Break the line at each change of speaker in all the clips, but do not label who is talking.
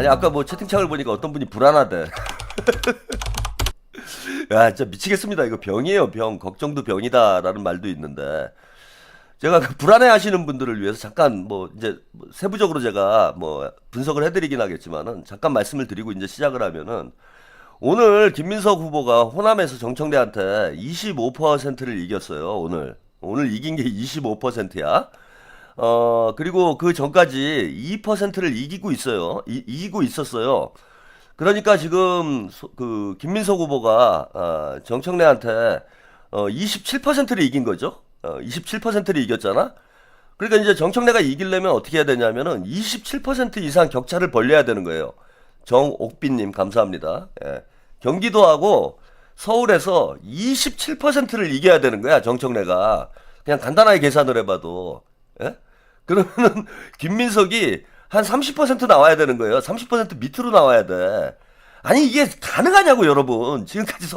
아니 아까 뭐 채팅창을 보니까 어떤 분이 불안하대. 야 진짜 미치겠습니다. 이거 병이에요 병. 걱정도 병이다라는 말도 있는데 제가 그 불안해하시는 분들을 위해서 잠깐 뭐 이제 세부적으로 제가 뭐 분석을 해드리긴 하겠지만은 잠깐 말씀을 드리고 이제 시작을 하면은 오늘 김민석 후보가 호남에서 정청래한테 25%를 이겼어요. 오늘 이긴 게 25%야. 그리고 그 전까지 2%를 이기고 있어요. 이기고 있었어요. 그러니까 지금 그 김민석 후보가 정청래한테 27%를 이긴 거죠. 27%를 이겼잖아. 그러니까 이제 정청래가 이기려면 어떻게 해야 되냐면은 27% 이상 격차를 벌려야 되는 거예요. 정옥빈님 감사합니다. 예. 경기도하고 서울에서 27%를 이겨야 되는 거야 정청래가. 그냥 간단하게 계산을 해봐도. 예? 그러면은 김민석이 한 30% 나와야 되는 거예요. 30% 밑으로 나와야 돼. 아니 이게 가능하냐고 여러분. 지금까지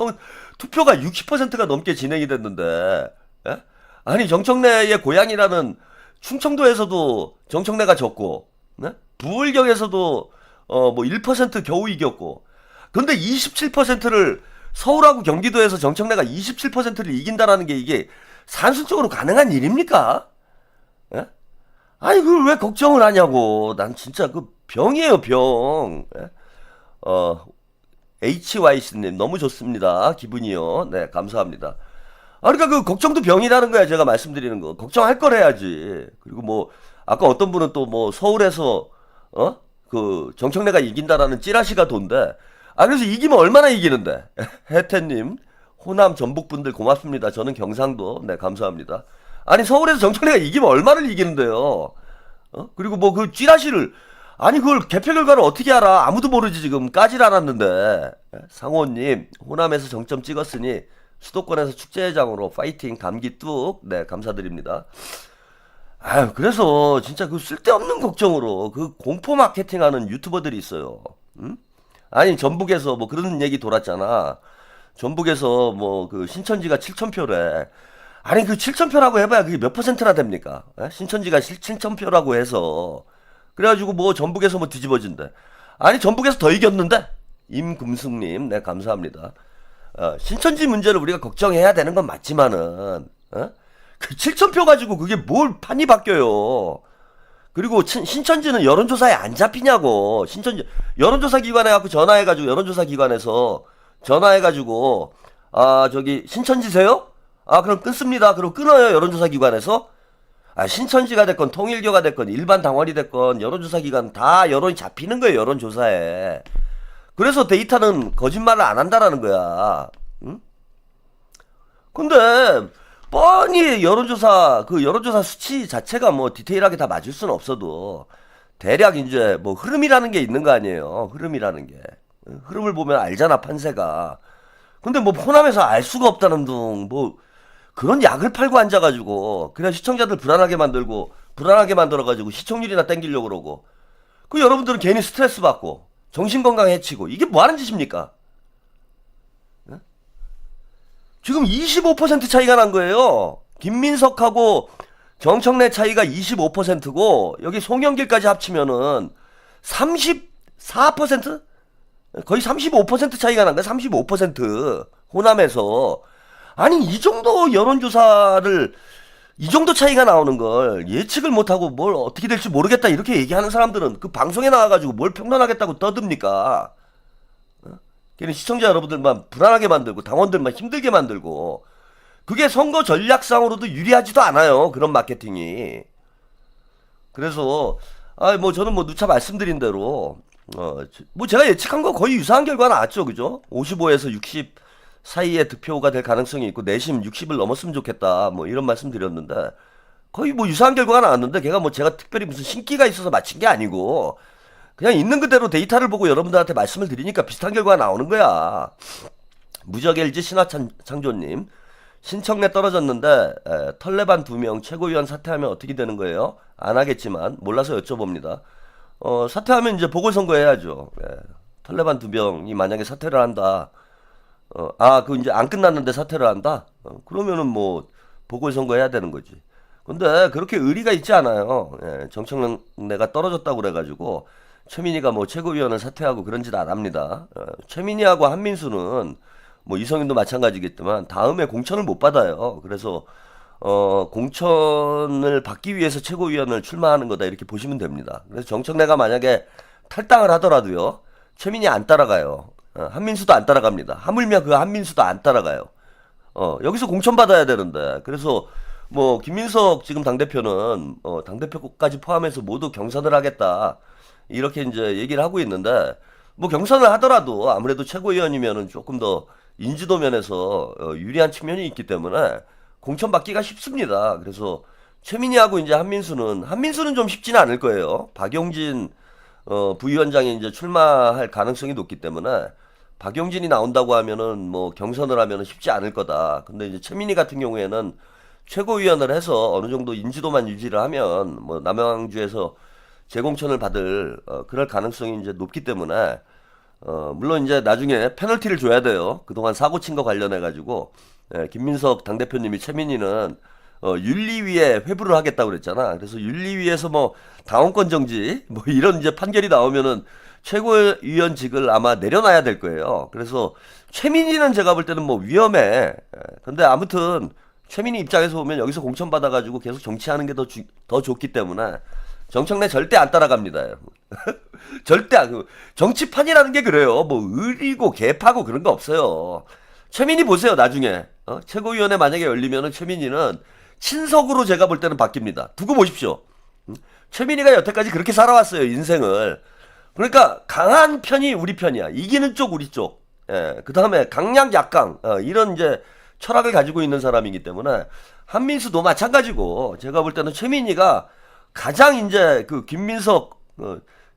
투표가 60%가 넘게 진행이 됐는데. 예? 아니 정청래의 고향이라는 충청도에서도 정청래가 졌고, 네? 부울경에서도 뭐 1% 겨우 이겼고, 근데 27%를 서울하고 경기도에서 정청래가 27%를 이긴다라는 게 이게 산술적으로 가능한 일입니까? 예? 아니 그걸 왜 걱정을 하냐고. 난 진짜 그 병이에요 병. 예? 어 HYC님 너무 좋습니다. 기분이요. 네 감사합니다. 아, 그러니까 그 걱정도 병이라는 거야, 제가 말씀드리는 거. 걱정할 걸 해야지. 그리고 뭐, 아까 어떤 분은 또 뭐, 서울에서, 그, 정청래가 이긴다라는 찌라시가 돈데, 아, 그래서 이기면 얼마나 이기는데? 혜태님, 호남 전북분들 고맙습니다. 저는 경상도, 네, 감사합니다. 아니, 서울에서 정청래가 이기면 얼마를 이기는데요? 그리고 뭐 그 찌라시를, 아니, 그걸 개표 결과를 어떻게 알아? 아무도 모르지, 지금. 까질 않았는데. 상호님, 호남에서 정점 찍었으니, 수도권에서 축제회장으로 파이팅 감기 뚝. 네 감사드립니다. 아유 그래서 진짜 그 쓸데없는 걱정으로 그 공포 마케팅하는 유튜버들이 있어요. 응? 아니 전북에서 뭐 그런 얘기 돌았잖아. 전북에서 뭐 그 신천지가 7,000표래. 아니 그 7,000표라고 해봐야 그게 몇 퍼센트나 됩니까? 에? 신천지가 7,000표라고 해서 그래가지고 뭐 전북에서 뭐 뒤집어진대. 아니 전북에서 더 이겼는데. 임금숙님 네 감사합니다. 신천지 문제를 우리가 걱정해야 되는 건 맞지만은, 그 7,000표 가지고 그게 뭘 판이 바뀌어요. 그리고 신천지는 여론조사에 안 잡히냐고. 신천지, 여론조사 기관에 갖고 전화해가지고, 여론조사 기관에서 전화해가지고, 저기, 신천지세요? 아, 그럼 끊습니다. 그럼 끊어요, 여론조사 기관에서. 아, 신천지가 됐건, 통일교가 됐건, 일반 당원이 됐건, 여론조사 기관 다 여론이 잡히는 거예요, 여론조사에. 그래서 데이터는 거짓말을 안 한다라는 거야. 응? 근데 뻔히 여론조사 수치 자체가 뭐 디테일하게 다 맞을 수는 없어도 대략 이제 뭐 흐름이라는 게 있는 거 아니에요. 흐름이라는 게. 흐름을 보면 알잖아 판세가. 근데 뭐 호남에서 알 수가 없다는 둥 뭐 그런 약을 팔고 앉아가지고 그냥 시청자들 불안하게 만들어가지고 시청률이나 땡기려고 그러고 그 여러분들은 괜히 스트레스 받고 정신건강 해치고 이게 뭐 하는 짓입니까? 지금 25% 차이가 난 거예요. 김민석하고 정청래 차이가 25%고 여기 송영길까지 합치면은 34%? 거의 35% 차이가 난 거야. 35% 호남에서. 아니 이 정도 여론조사를 이 정도 차이가 나오는 걸 예측을 못하고 뭘 어떻게 될지 모르겠다 이렇게 얘기하는 사람들은 그 방송에 나와가지고 뭘 평론하겠다고 떠듭니까? 걔는 시청자 여러분들만 불안하게 만들고 당원들만 힘들게 만들고 그게 선거 전략상으로도 유리하지도 않아요. 그런 마케팅이. 그래서 뭐 저는 뭐 누차 말씀드린 대로 뭐 제가 예측한 거 거의 유사한 결과 나왔죠. 그죠? 55에서 60 사이에 득표가 될 가능성이 있고 내심 60을 넘었으면 좋겠다. 뭐 이런 말씀 드렸는데 거의 뭐 유사한 결과가 나왔는데 걔가 뭐 제가 특별히 무슨 신기가 있어서 맞힌 게 아니고 그냥 있는 그대로 데이터를 보고 여러분들한테 말씀을 드리니까 비슷한 결과가 나오는 거야. 무적 LG 신화창조님 신청내 떨어졌는데 털레반 2명 최고위원 사퇴하면 어떻게 되는 거예요? 안 하겠지만 몰라서 여쭤봅니다. 사퇴하면 이제 보궐선거 해야죠. 털레반 2명이 만약에 사퇴를 한다. 그 이제 안 끝났는데 사퇴를 한다? 그러면은 뭐 보궐선거 해야 되는 거지. 근데 그렇게 의리가 있지 않아요. 정청래가 떨어졌다고 그래가지고 최민희가 뭐 최고위원을 사퇴하고 그런 짓 안 합니다. 최민희하고 한민수는 뭐 이성윤도 마찬가지겠지만 다음에 공천을 못 받아요. 그래서 공천을 받기 위해서 최고위원을 출마하는 거다 이렇게 보시면 됩니다. 그래서 정청래가 만약에 탈당을 하더라도요, 최민희 안 따라가요. 한민수도 안 따라갑니다. 하물며 그 한민수도 안 따라가요. 여기서 공천 받아야 되는데. 그래서 뭐 김민석 지금 당대표는 당대표까지 포함해서 모두 경선을 하겠다 이렇게 이제 얘기를 하고 있는데, 뭐 경선을 하더라도 아무래도 최고위원이면은 조금 더 인지도 면에서 유리한 측면이 있기 때문에 공천 받기가 쉽습니다. 그래서 최민희하고 이제 한민수는 좀 쉽지는 않을 거예요. 박용진 부위원장이 이제 출마할 가능성이 높기 때문에 박용진이 나온다고 하면은 뭐 경선을 하면은 쉽지 않을 거다. 근데 이제 최민희 같은 경우에는 최고위원을 해서 어느 정도 인지도만 유지를 하면 뭐 남양주에서 재공천을 받을 그럴 가능성이 이제 높기 때문에 물론 이제 나중에 페널티를 줘야 돼요. 그동안 사고 친 거 관련해 가지고 김민석 당대표님이 최민희는 윤리위에 회부를 하겠다고 그랬잖아. 그래서 윤리위에서 뭐 당원권 정지 뭐 이런 이제 판결이 나오면은 최고위원직을 아마 내려놔야 될 거예요. 그래서 최민희는 제가 볼 때는 뭐 위험해. 근데 아무튼 최민희 입장에서 보면 여기서 공천 받아가지고 계속 정치하는 게 더 좋기 때문에 정청래 절대 안 따라갑니다. 절대 정치판이라는 게 그래요. 뭐 의리고 개파고 그런 거 없어요. 최민희 보세요. 나중에 최고위원회 만약에 열리면은 최민희는 친석으로 제가 볼 때는 바뀝니다. 두고 보십시오. 최민희가 여태까지 그렇게 살아왔어요. 인생을. 그러니까 강한 편이 우리 편이야. 이기는 쪽 우리 쪽. 예, 그 다음에 강약 약강 이런 이제 철학을 가지고 있는 사람이기 때문에 한민수도 마찬가지고 제가 볼 때는 최민희가 가장 이제 그 김민석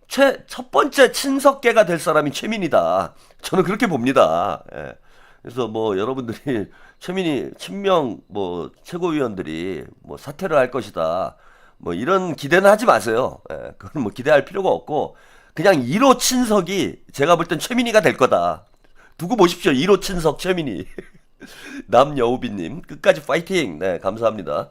첫 번째 친석계가 될 사람이 최민희다. 저는 그렇게 봅니다. 예. 그래서 뭐 여러분들이 최민희 친명 뭐 최고위원들이 뭐 사퇴를 할 것이다. 뭐 이런 기대는 하지 마세요. 예. 그건 뭐 기대할 필요가 없고 그냥 1호 친석이 제가 볼 땐 최민희가 될 거다. 두고 보십시오. 1호 친석 최민희. 남여우비님 끝까지 파이팅. 네, 감사합니다.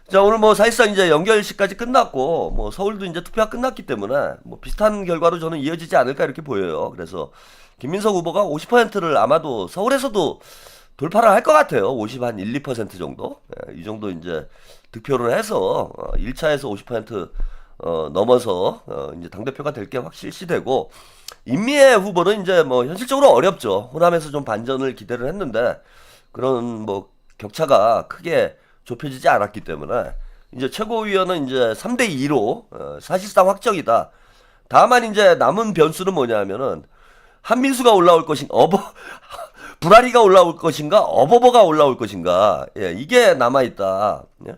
자, 오늘 뭐 사실상 이제 연결식까지 끝났고 뭐 서울도 이제 투표가 끝났기 때문에 뭐 비슷한 결과로 저는 이어지지 않을까 이렇게 보여요. 그래서 김민석 후보가 50%를 아마도 서울에서도 돌파를 할 것 같아요. 50한 1, 2% 정도. 이 정도 이제 득표를 해서 1차에서 50% 넘어서 이제 당대표가 될 게 확실시되고, 임미애 후보는 이제 뭐 현실적으로 어렵죠. 호남에서 좀 반전을 기대를 했는데 그런 뭐 격차가 크게 좁혀지지 않았기 때문에 이제 최고위원은 이제 3대 2로 사실상 확정이다. 다만 이제 남은 변수는 뭐냐면은 한민수가 올라올 것인가, 불아리가 올라올 것인가, 어버버가 올라올 것인가. 예, 이게 남아있다. 예?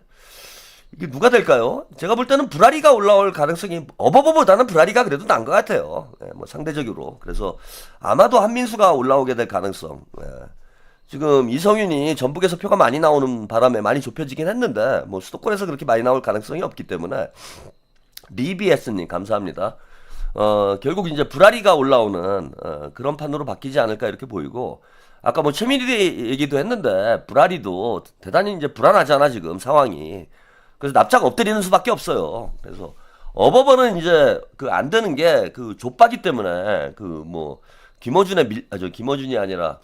이게 누가 될까요? 제가 볼 때는 불아리가 올라올 가능성이, 어버버보다는 불아리가 그래도 난 것 같아요. 예, 뭐 상대적으로. 그래서 아마도 한민수가 올라오게 될 가능성. 예. 지금 이성윤이 전북에서 표가 많이 나오는 바람에 많이 좁혀지긴 했는데 뭐 수도권에서 그렇게 많이 나올 가능성이 없기 때문에. 리비에스님 감사합니다. 결국 이제 불아리가 올라오는 그런 판으로 바뀌지 않을까 이렇게 보이고, 아까 뭐 최민희 얘기도 했는데 불아리도 대단히 이제 불안하잖아 지금 상황이. 그래서 납작 엎드리는 수밖에 없어요. 그래서 어버버는 이제 그 안 되는 게 그 족박이 때문에 그 뭐 김어준이 아니라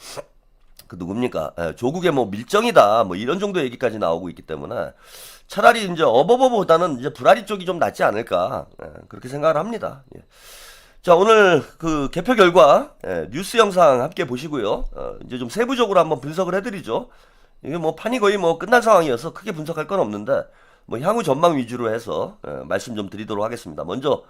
그 누굽니까? 조국의 뭐 밀정이다 뭐 이런 정도 얘기까지 나오고 있기 때문에 차라리 이제 어버버보다는 이제 불아리 쪽이 좀 낫지 않을까 그렇게 생각을 합니다. 예. 자, 오늘 그 개표 결과 뉴스 영상 함께 보시고요. 이제 좀 세부적으로 한번 분석을 해드리죠. 이게 뭐 판이 거의 뭐 끝난 상황이어서 크게 분석할 건 없는데 뭐 향후 전망 위주로 해서 말씀 좀 드리도록 하겠습니다. 먼저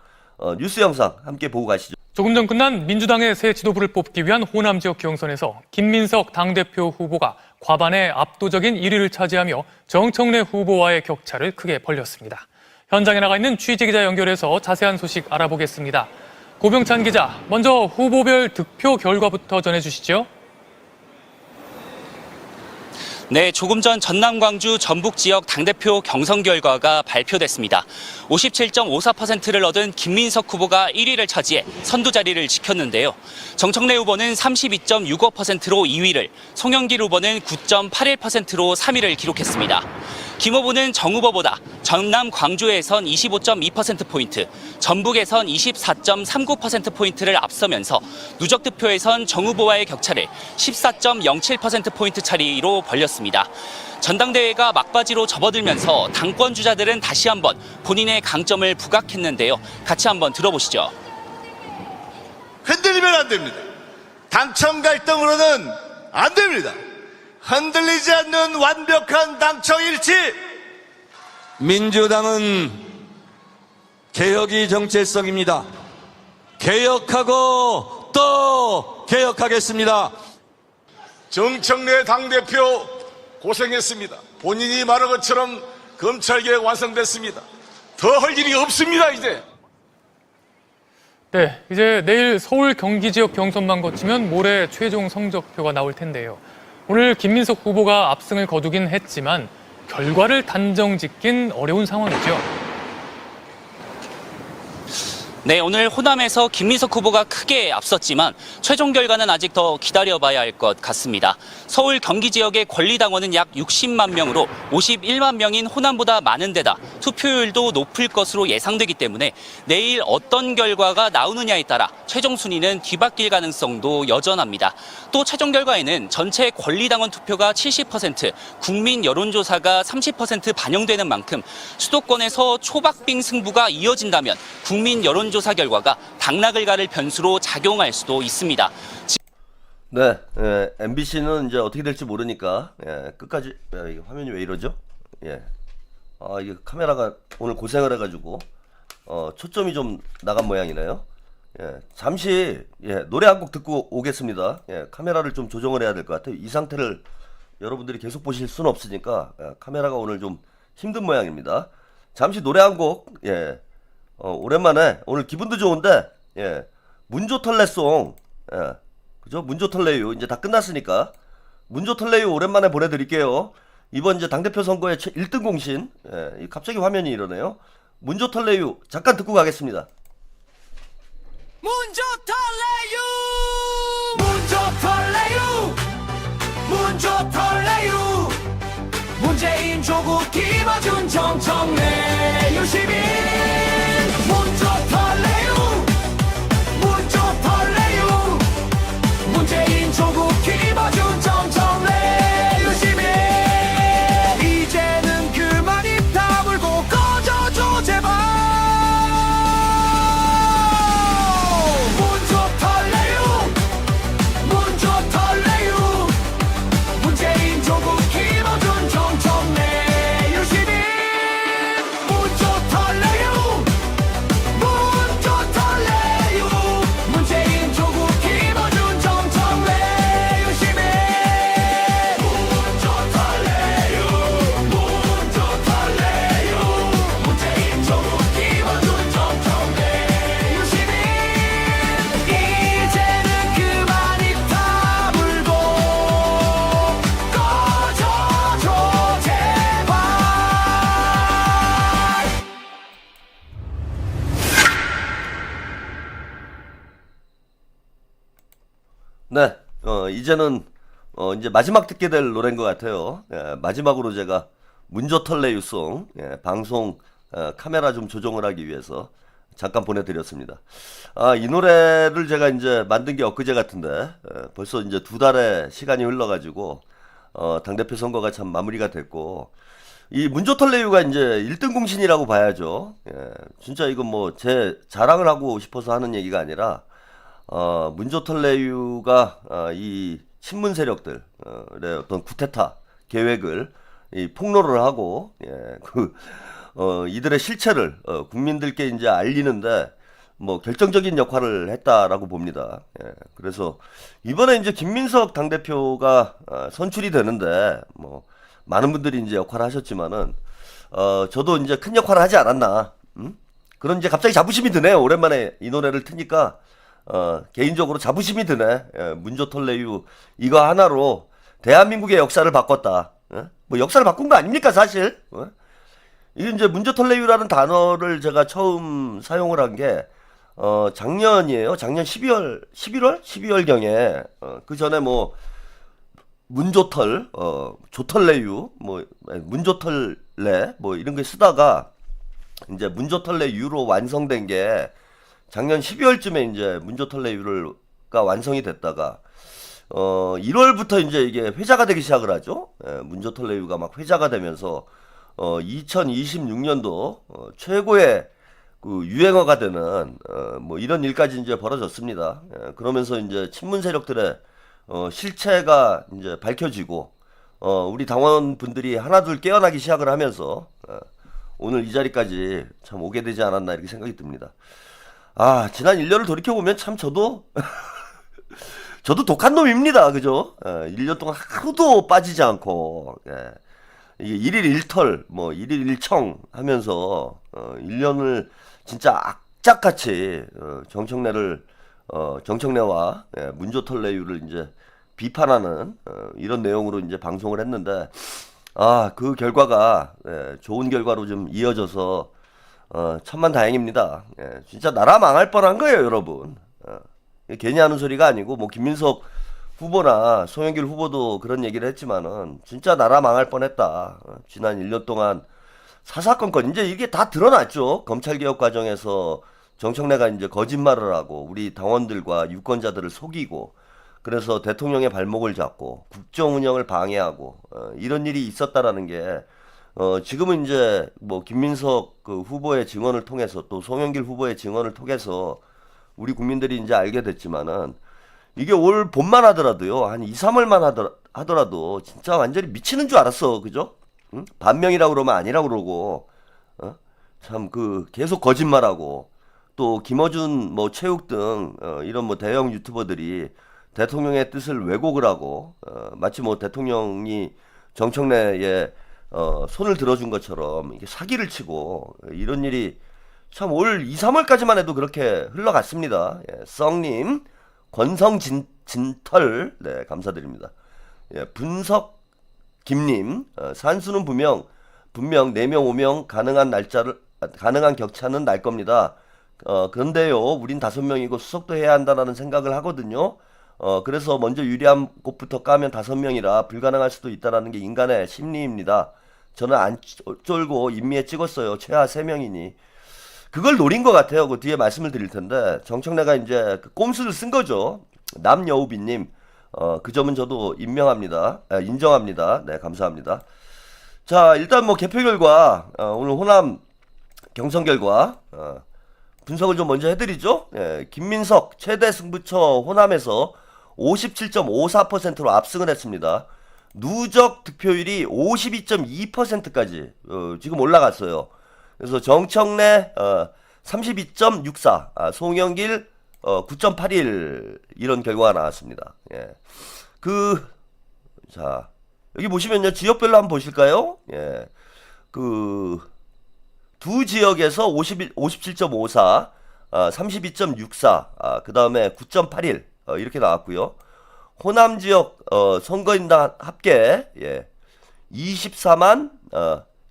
뉴스 영상 함께 보고 가시죠.
조금 전 끝난 민주당의 새 지도부를 뽑기 위한 호남 지역 경선에서 김민석 당대표 후보가 과반의 압도적인 1위를 차지하며 정청래 후보와의 격차를 크게 벌렸습니다. 현장에 나가 있는 취재기자 연결해서 자세한 소식 알아보겠습니다. 고병찬 기자, 먼저 후보별 득표 결과부터 전해주시죠.
네, 조금 전 전남, 광주, 전북 지역 당대표 경선 결과가 발표됐습니다. 57.54%를 얻은 김민석 후보가 1위를 차지해 선두 자리를 지켰는데요. 정청래 후보는 32.65%로 2위를, 송영길 후보는 9.81%로 3위를 기록했습니다. 김 후보는 정 후보보다 전남 광주에선 25.2%포인트, 전북에선 24.39%포인트를 앞서면서 누적 득표에선 정 후보와의 격차를 14.07%포인트 차이로 벌렸습니다. 전당대회가 막바지로 접어들면서 당권 주자들은 다시 한번 본인의 강점을 부각했는데요. 같이 한번 들어보시죠.
흔들리면 안 됩니다. 당청 갈등으로는 안 됩니다. 흔들리지 않는 완벽한 당청 일치.
민주당은 개혁이 정체성입니다. 개혁하고 또 개혁하겠습니다.
정청래 당대표 고생했습니다. 본인이 말한 것처럼 검찰개혁 완성됐습니다. 더 할 일이 없습니다, 이제.
네, 이제 내일 서울 경기 지역 경선만 거치면 모레 최종 성적표가 나올 텐데요. 오늘 김민석 후보가 압승을 거두긴 했지만 결과를 단정 짓긴 어려운 상황이죠.
네, 오늘 호남에서 김민석 후보가 크게 앞섰지만 최종 결과는 아직 더 기다려봐야 할 것 같습니다. 서울 경기 지역의 권리당원은 약 60만 명으로 51만 명인 호남보다 많은 데다 투표율도 높을 것으로 예상되기 때문에 내일 어떤 결과가 나오느냐에 따라 최종 순위는 뒤바뀔 가능성도 여전합니다. 또 최종 결과에는 전체 권리당원 투표가 70%, 국민 여론조사가 30% 반영되는 만큼 수도권에서 초박빙 승부가 이어진다면 국민 여론조사 결과가 당락을 가를 변수로 작용할 수도 있습니다.
네, MBC는 이제 어떻게 될지 모르니까 끝까지 이게 화면이 왜 이러죠? 예, 이게 카메라가 오늘 고생을 해가지고 초점이 좀 나간 모양이네요. 예, 잠시 노래 한 곡 듣고 오겠습니다. 카메라를 좀 조정을 해야 될 것 같아요. 이 상태를 여러분들이 계속 보실 수는 없으니까 카메라가 오늘 좀 힘든 모양입니다. 잠시 노래 한 곡, 오랜만에 오늘 기분도 좋은데 문조털레송, 그죠? 문조털레유 이제 다 끝났으니까 문조털레유 오랜만에 보내드릴게요. 이번 이제 당대표 선거의 1등 공신. 갑자기 화면이 이러네요. 문조털레유 잠깐 듣고 가겠습니다.
문조털레유 문조털레유 문재인 조국 김어준 정청래 유시민 문조털레유 문조털레유 문재인 조국 김어준 정청래 유시민 이제는 그만 입 다물고 꺼져줘 제발 문조털레유 문조털레유 문재인 조국 김어준 정청래 유시민 문조털레유 문조털레유 문재인 조국 김어준 정청래 유시민 문조털레유 문조털레유 문재인 조국 김어준 정청래 유시민 이제는 그만 입 다물고 꺼져줘 제발
네, 이제는 이제 마지막 듣게 될 노래인 것 같아요. 마지막으로 제가 문조털레유송 방송 카메라 좀 조정을 하기 위해서 잠깐 보내드렸습니다. 이 노래를 제가 이제 만든 게 엊그제 같은데 벌써 이제 2달의 시간이 흘러가지고 당대표 선거가 참 마무리가 됐고 이 문조털레유가 이제 1등 공신이라고 봐야죠. 진짜 이건 뭐 제 자랑을 하고 싶어서 하는 얘기가 아니라 문조털레유가 이 친문 세력들의 어떤 쿠데타 계획을 폭로를 하고 이들의 실체를 국민들께 이제 알리는데 뭐 결정적인 역할을 했다라고 봅니다. 그래서 이번에 이제 김민석 당대표가 선출이 되는데 뭐 많은 분들이 이제 역할을 하셨지만은 저도 이제 큰 역할을 하지 않았나. 그런 이제 갑자기 자부심이 드네요. 오랜만에 이 노래를 트니까 개인적으로 자부심이 드네. 문조털레유 이거 하나로 대한민국의 역사를 바꿨다. 뭐 역사를 바꾼 거 아닙니까 사실? 이게 이제 문조털레유라는 단어를 제가 처음 사용을 한 게 작년이에요. 작년 12월경에 그 전에 뭐 문조털, 조털레유, 뭐 문조털레유 문조털레 뭐 이런 게 쓰다가 이제 문조털레 유로 완성된 게 작년 12월쯤에 이제 문조털레 유가 완성이 됐다가 1월부터 이제 이게 회자가 되기 시작을 하죠. 문조털레 유가 막 회자가 되면서 2026년도 최고의 그 유행어가 되는 뭐 이런 일까지 이제 벌어졌습니다. 그러면서 이제 친문 세력들의 실체가 이제 밝혀지고 우리 당원분들이 하나둘 깨어나기 시작을 하면서 오늘 이 자리까지 참 오게 되지 않았나 이렇게 생각이 듭니다. 아, 지난 1년을 돌이켜보면 참 저도 독한 놈입니다. 그죠? 1년 동안 하루도 빠지지 않고 이게 1일 1털 뭐 1일 1청 하면서 1년을 진짜 악착같이 정청래와 문조털레유를 이제 비판하는 이런 내용으로 이제 방송을 했는데 그 결과가 좋은 결과로 좀 이어져서 천만다행입니다. 진짜 나라 망할 뻔한 거예요, 여러분. 괜히 하는 소리가 아니고 뭐 김민석 후보나 송영길 후보도 그런 얘기를 했지만은 진짜 나라 망할 뻔했다. 지난 1년 동안 사사건건 이제 이게 다 드러났죠. 검찰개혁 과정에서 정청래가 이제 거짓말을 하고 우리 당원들과 유권자들을 속이고 그래서 대통령의 발목을 잡고 국정 운영을 방해하고 이런 일이 있었다라는 게 지금은 이제 뭐 김민석 그 후보의 증언을 통해서 또 송영길 후보의 증언을 통해서 우리 국민들이 이제 알게 됐지만은 이게 올 봄만 하더라도요 한 2, 3월만 하더라도 진짜 완전히 미치는 줄 알았어. 그죠? 응? 반명이라고 그러면 아니라고 그러고 참 그 계속 거짓말하고 또 김어준 뭐 체육 등 이런 뭐 대형 유튜버들이 대통령의 뜻을 왜곡을 하고 마치 뭐 대통령이 정청래에 손을 들어준 것처럼 이게 사기를 치고 이런 일이 참 올 2, 3월까지만 해도 그렇게 흘러갔습니다. 썩님, 권성진털, 네, 감사드립니다. 분석 김님, 산수는 분명 4명, 5명 가능한 격차는 날 겁니다. 그런데요, 우린 5명이고 수석도 해야 한다는 생각을 하거든요. 그래서 먼저 유리한 곳부터 까면 5명이라 불가능할 수도 있다는 게 인간의 심리입니다. 저는 안 쫄고 인미에 찍었어요. 최하 3명이니. 그걸 노린 것 같아요. 그 뒤에 말씀을 드릴 텐데 정청래가 이제 그 꼼수를 쓴 거죠. 남여우비님, 그 점은 저도 인정합니다. 네, 감사합니다. 자, 일단 뭐 개표 결과 오늘 호남 경선 결과 분석을 좀 먼저 해드리죠. 김민석 최대 승부처 호남에서 57.54%로 압승을 했습니다. 누적 득표율이 52.2%까지 지금 올라갔어요. 그래서 정청래 32.64, 송영길 9.81 이런 결과가 나왔습니다. 자, 여기 보시면요. 지역별로 한번 보실까요? 두 지역에서 57.54, 32.64, 그 다음에 9.81 이렇게 나왔고요. 호남 지역 선거인단 합계 24만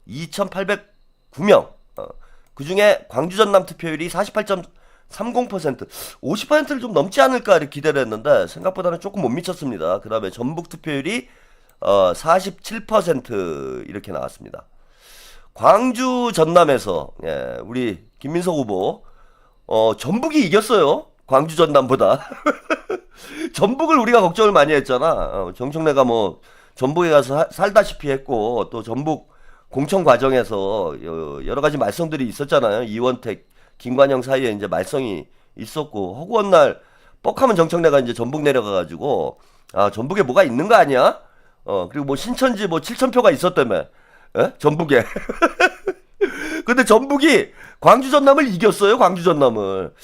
2,809명. 그 중에 광주 전남 투표율이 48.30%, 50%를 좀 넘지 않을까 이렇게 기대를 했는데 생각보다는 조금 못 미쳤습니다. 그 다음에 전북 투표율이 47% 이렇게 나왔습니다. 광주 전남에서 우리 김민석 후보 전북이 이겼어요. 광주 전남보다. 전북을 우리가 걱정을 많이 했잖아. 정청래가 뭐 전북에 가서 살다시피 했고 또 전북 공천 과정에서 여러 가지 말썽들이 있었잖아요. 이원택, 김관영 사이에 이제 말썽이 있었고 허구한 날 뻑하면 정청래가 이제 전북 내려가가지고 전북에 뭐가 있는 거 아니야? 그리고 뭐 신천지 뭐 7,000표가 있었다며. 전북에. 근데 전북이 광주 전남을 이겼어요. 광주 전남을.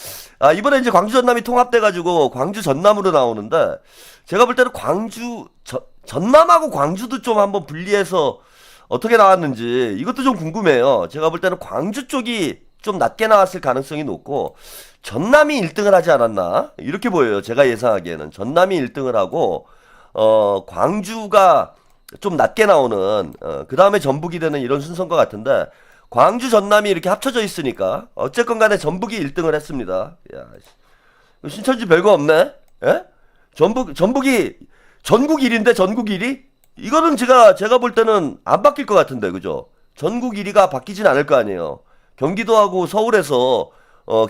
이번에 이제 광주 전남이 통합돼가지고 광주 전남으로 나오는데 제가 볼 때는 전남하고 광주도 좀 한번 분리해서 어떻게 나왔는지 이것도 좀 궁금해요. 제가 볼 때는 광주 쪽이 좀 낮게 나왔을 가능성이 높고 전남이 1등을 하지 않았나 이렇게 보여요. 제가 예상하기에는 전남이 1등을 하고 광주가 좀 낮게 나오는 그 다음에 전북이 되는 이런 순서인 것 같은데 광주 전남이 이렇게 합쳐져 있으니까 어쨌건 간에 전북이 1등을 했습니다. 야, 신천지 별거 없네. 전북이 전국 1위인데 전국 1위? 이거는 제가 볼 때는 안 바뀔 것 같은데, 그죠? 전국 1위가 바뀌진 않을 거 아니에요. 경기도하고 서울에서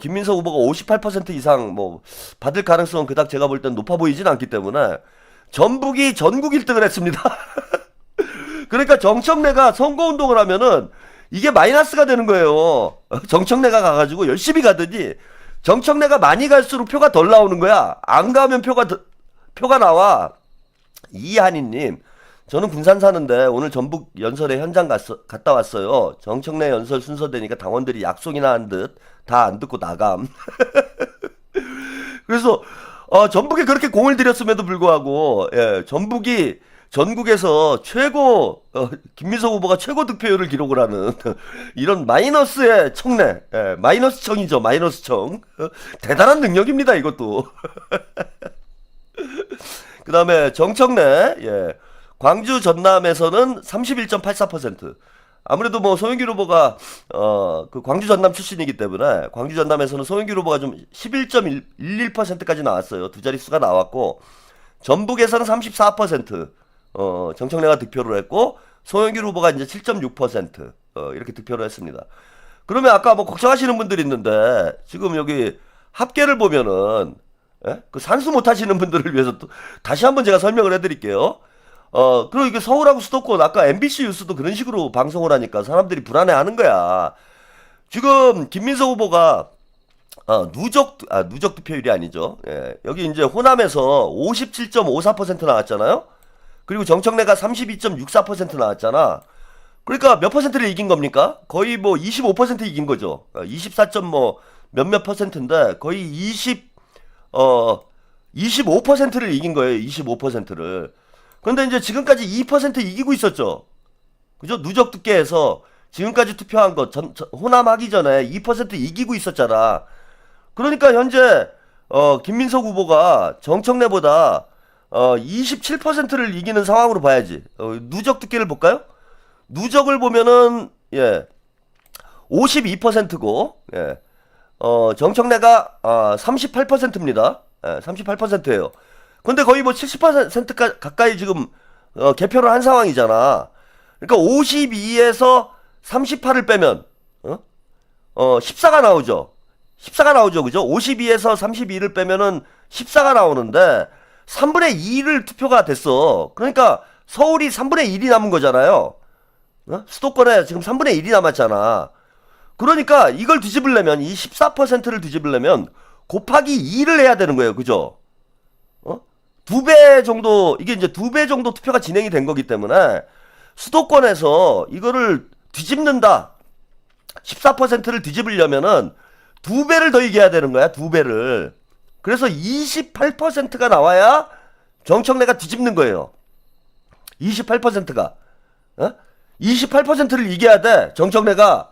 김민석 후보가 58% 이상 뭐 받을 가능성은 그닥 제가 볼 땐 높아 보이진 않기 때문에 전북이 전국 1등을 했습니다. 그러니까 정청래가 선거운동을 하면은 이게 마이너스가 되는 거예요. 정청래가 가가지고 열심히 가더니 정청래가 많이 갈수록 표가 덜 나오는 거야. 안 가면 표가 나와. 이한희님, 저는 군산 사는데 오늘 전북 연설에 현장 갔다 왔어요. 정청래 연설 순서되니까 당원들이 약속이나 한 듯 다 안 듣고 나감. 그래서 전북에 그렇게 공을 들였음에도 불구하고 예, 전북이 전국에서 최고 김민석 후보가 최고 득표율을 기록을 하는 이런 마이너스의 청래, 예, 마이너스 청이죠, 마이너스 청. 대단한 능력입니다, 이것도. 그 다음에 정청래, 예, 광주 전남에서는 31.84%. 아무래도 뭐 송영길 후보가 그 광주 전남 출신이기 때문에 광주 전남에서는 송영길 후보가 좀 11.11%까지 나왔어요. 두 자릿수가 나왔고 전북에서는 34% 정청래가 득표를 했고 송영길 후보가 이제 7.6% 이렇게 득표를 했습니다. 그러면 아까 뭐 걱정하시는 분들이 있는데 지금 여기 합계를 보면은 예? 그 산수 못 하시는 분들을 위해서 또 다시 한번 제가 설명을 해드릴게요. 그리고 이게 서울하고 수도권, 아까 MBC 뉴스도 그런 식으로 방송을 하니까 사람들이 불안해하는 거야. 지금 김민석 후보가 누적 득표율이 아니죠. 예, 여기 이제 호남에서 57.54% 나왔잖아요. 그리고 정청래가 32.64% 나왔잖아. 그러니까 몇 퍼센트를 이긴 겁니까? 거의 뭐 25% 이긴 거죠. 24. 뭐 몇몇 퍼센트인데 거의 25%를 이긴 거예요. 25%를. 근데 이제 지금까지 2% 이기고 있었죠. 그죠? 누적 득계에서 지금까지 투표한 거 호남 하기 전에 2% 이기고 있었잖아. 그러니까 현재 김민석 후보가 정청래보다 27%를 이기는 상황으로 봐야지. 누적 득계를 볼까요? 누적을 보면은 예. 52%고 예. 정청래가 38%입니다. 예, 38%예요. 근데 거의 뭐 70% 가까이 지금 개표를 한 상황이잖아. 그러니까 52에서 38을 빼면 14가 나오죠. 14가 나오죠. 그죠? 52에서 32를 빼면은 14가 나오는데 3분의 2를 투표가 됐어. 그러니까 서울이 3분의 1이 남은 거잖아요. 수도권에 지금 3분의 1이 남았잖아. 그러니까 이걸 뒤집으려면 이 14%를 뒤집으려면 곱하기 2를 해야 되는 거예요. 그죠? 2배 정도, 이게 이제 2배 정도 투표가 진행이 된 거기 때문에 수도권에서 이거를 뒤집는다. 14%를 뒤집으려면은 2배를 더 이겨야 되는 거야. 2배를. 그래서 28%가 나와야 정청래가 뒤집는 거예요. 28%가. 28%를 이겨야 돼. 정청래가.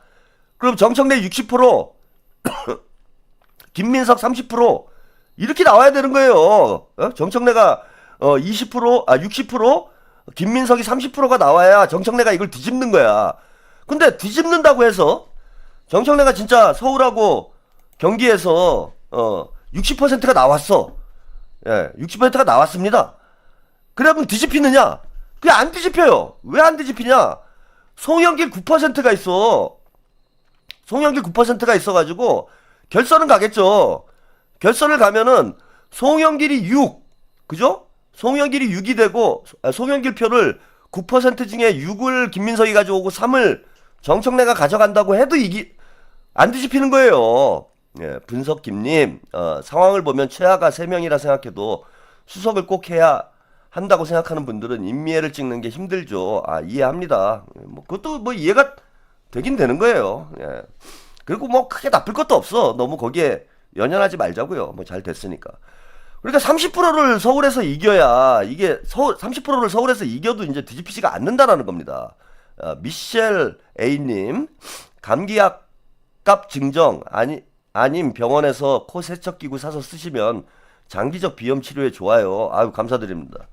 그럼 정청래 60%, 김민석 30%, 이렇게 나와야 되는 거예요. 정청래가 60%, 김민석이 30%가 나와야 정청래가 이걸 뒤집는 거야. 근데 뒤집는다고 해서 정청래가 진짜 서울하고 경기에서 60%가 나왔어. 예, 60%가 나왔습니다. 그러면 뒤집히느냐? 그게 안 뒤집혀요. 왜 안 뒤집히냐? 송영길 9%가 있어. 송영길 9%가 있어가지고 결선은 가겠죠. 결선을 가면은 송영길이 6, 그죠? 송영길이 6이 되고 송영길 표를 9% 중에 6을 김민석이 가져오고 3을 정청래가 가져간다고 해도 안 뒤집히는 거예요. 예, 분석김님, 상황을 보면 최하가 3명이라 생각해도 수석을 꼭 해야 한다고 생각하는 분들은 인미애를 찍는 게 힘들죠. 이해합니다. 뭐 그것도 뭐 이해가 되긴 되는 거예요. 예. 그리고 뭐 크게 나쁠 것도 없어. 너무 거기에 연연하지 말자고요. 뭐 잘 됐으니까. 그러니까 30%를 서울에서 이겨야 이게 30%를 서울에서 이겨도 이제 뒤집히지가 않는다라는 겁니다. 미셸 A님, 감기약 값 증정 아님 병원에서 코 세척기구 사서 쓰시면 장기적 비염 치료에 좋아요. 아유 감사드립니다.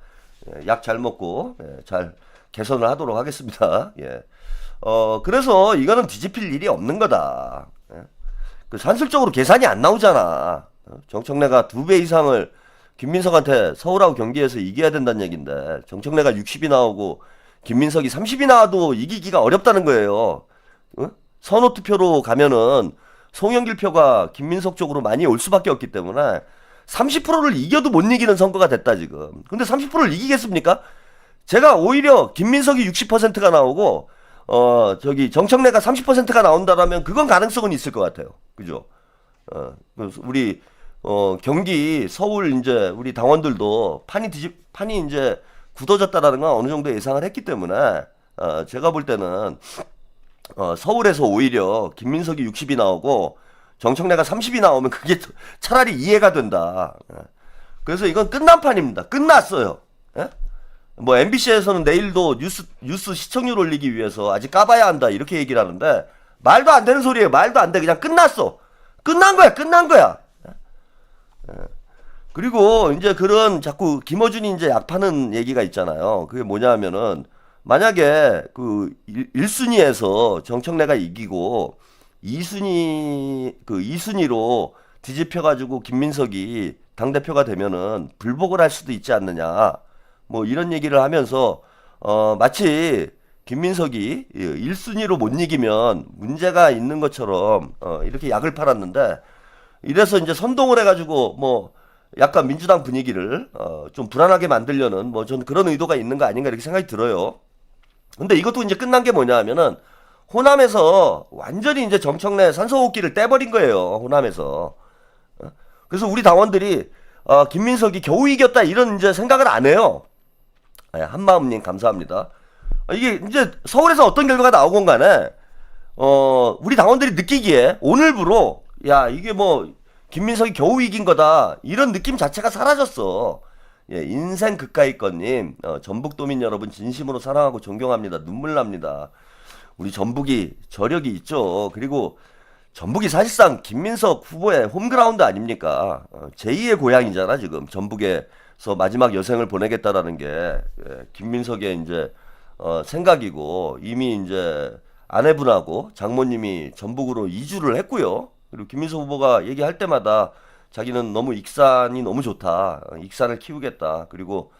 약 잘 먹고 잘 개선을 하도록 하겠습니다. 예. 그래서 이거는 뒤집힐 일이 없는 거다. 그 산술적으로 계산이 안 나오잖아. 정청래가 2배 이상을 김민석한테 서울하고 경기에서 이겨야 된다는 얘긴데 정청래가 60이 나오고 김민석이 30이 나와도 이기기가 어렵다는 거예요. 선호 투표로 가면은 송영길 표가 김민석 쪽으로 많이 올 수밖에 없기 때문에 30%를 이겨도 못 이기는 선거가 됐다 지금. 근데 30%를 이기겠습니까? 제가 오히려 김민석이 60%가 나오고 정청래가 30%가 나온다라면 그건 가능성은 있을 것 같아요. 그죠? 우리 경기 서울 이제 우리 당원들도 판이 이제 굳어졌다라는 건 어느 정도 예상을 했기 때문에 제가 볼 때는 서울에서 오히려 김민석이 60이 나오고 정청래가 30이 나오면 그게 차라리 이해가 된다. 그래서 이건 끝난 판입니다. 끝났어요. 예? 뭐 MBC에서는 내일도 뉴스 시청률 올리기 위해서 아직 까봐야 한다 이렇게 얘기를 하는데 말도 안 되는 소리예요. 말도 안 돼. 그냥 끝났어. 끝난 거야. 끝난 거야. 그리고 이제 그런 자꾸 김어준이 이제 약파는 얘기가 있잖아요. 그게 뭐냐면은 만약에 그 1순위에서 정청래가 이기고 2순위로 뒤집혀가지고 김민석이 당대표가 되면은 불복을 할 수도 있지 않느냐. 뭐 이런 얘기를 하면서 마치 김민석이 1순위로 못 이기면 문제가 있는 것처럼 이렇게 약을 팔았는데 이래서 이제 선동을 해가지고 뭐 약간 민주당 분위기를 좀 불안하게 만들려는 뭐 저는 그런 의도가 있는 거 아닌가 이렇게 생각이 들어요. 근데 이것도 이제 끝난 게 뭐냐 하면은 호남에서 완전히 이제 정청래 산소호흡기를 떼버린 거예요. 호남에서. 그래서 우리 당원들이 김민석이 겨우 이겼다 이런 이제 생각을 안 해요. 한마음님 감사합니다. 이게 이제 서울에서 어떤 결과가 나오건 간에 우리 당원들이 느끼기에 오늘부로 야 이게 뭐 김민석이 겨우 이긴 거다 이런 느낌 자체가 사라졌어. 예, 인생 그까이꺼님 전북도민 여러분 진심으로 사랑하고 존경합니다. 눈물 납니다. 우리 전북이 저력이 있죠. 그리고 전북이 사실상 김민석 후보의 홈그라운드 아닙니까? 제2의 고향이잖아 지금 전북에서 마지막 여생을 보내겠다라는 게 김민석의 이제 생각이고 이미 이제 아내분하고 장모님이 전북으로 이주를 했고요. 그리고 김민석 후보가 얘기할 때마다 자기는 너무 익산이 너무 좋다. 익산을 키우겠다. 그리고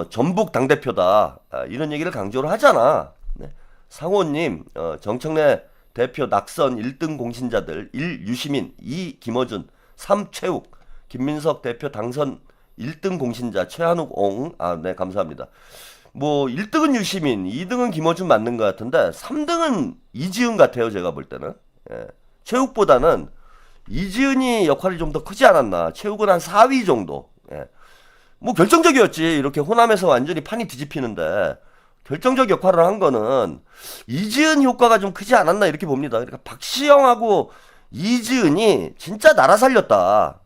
전북 당대표다. 이런 얘기를 강조를 하잖아. 네. 상호님 정청래 대표 낙선 1등 공신자들 1. 유시민 2. 김어준 3. 최욱 김민석 대표 당선 1등 공신자 최한욱 옹 네 감사합니다. 뭐 1등은 유시민 2등은 김어준 맞는 것 같은데 3등은 이지은 같아요. 제가 볼 때는 최욱보다는 이지은이 역할이 좀 더 크지 않았나. 최욱은 한 4위 정도. 뭐 결정적이었지. 이렇게 호남에서 완전히 판이 뒤집히는데 결정적 역할을 한 거는 이지은 효과가 좀 크지 않았나 이렇게 봅니다. 그러니까 박시영하고 이지은이 진짜 나라 살렸다.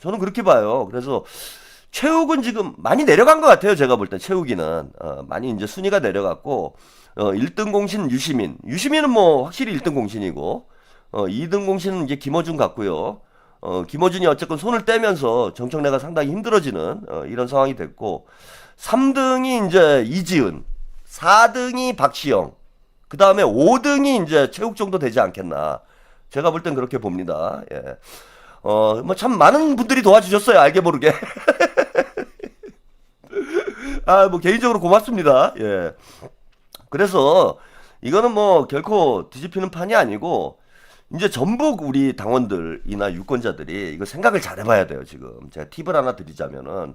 저는 그렇게 봐요. 그래서 최욱은 지금 많이 내려간 것 같아요. 제가 볼 때 최욱이는 많이 이제 순위가 내려갔고 1등 공신 유시민은 뭐 확실히 1등 공신이고 2등 공신은 이제 김어준 같고요. 김어준이 어쨌건 손을 떼면서 정청래가 상당히 힘들어지는 이런 상황이 됐고 3등이 이제 이지은 4등이 박시영 그 다음에 5등이 이제 최욱 정도 되지 않겠나. 제가 볼 땐 그렇게 봅니다. 예. 뭐 참 많은 분들이 도와주셨어요. 알게 모르게. 뭐 개인적으로 고맙습니다. 예. 그래서 이거는 뭐 결코 뒤집히는 판이 아니고 이제 전북 우리 당원들이나 유권자들이 이거 생각을 잘 해봐야 돼요. 지금 제가 팁을 하나 드리자면은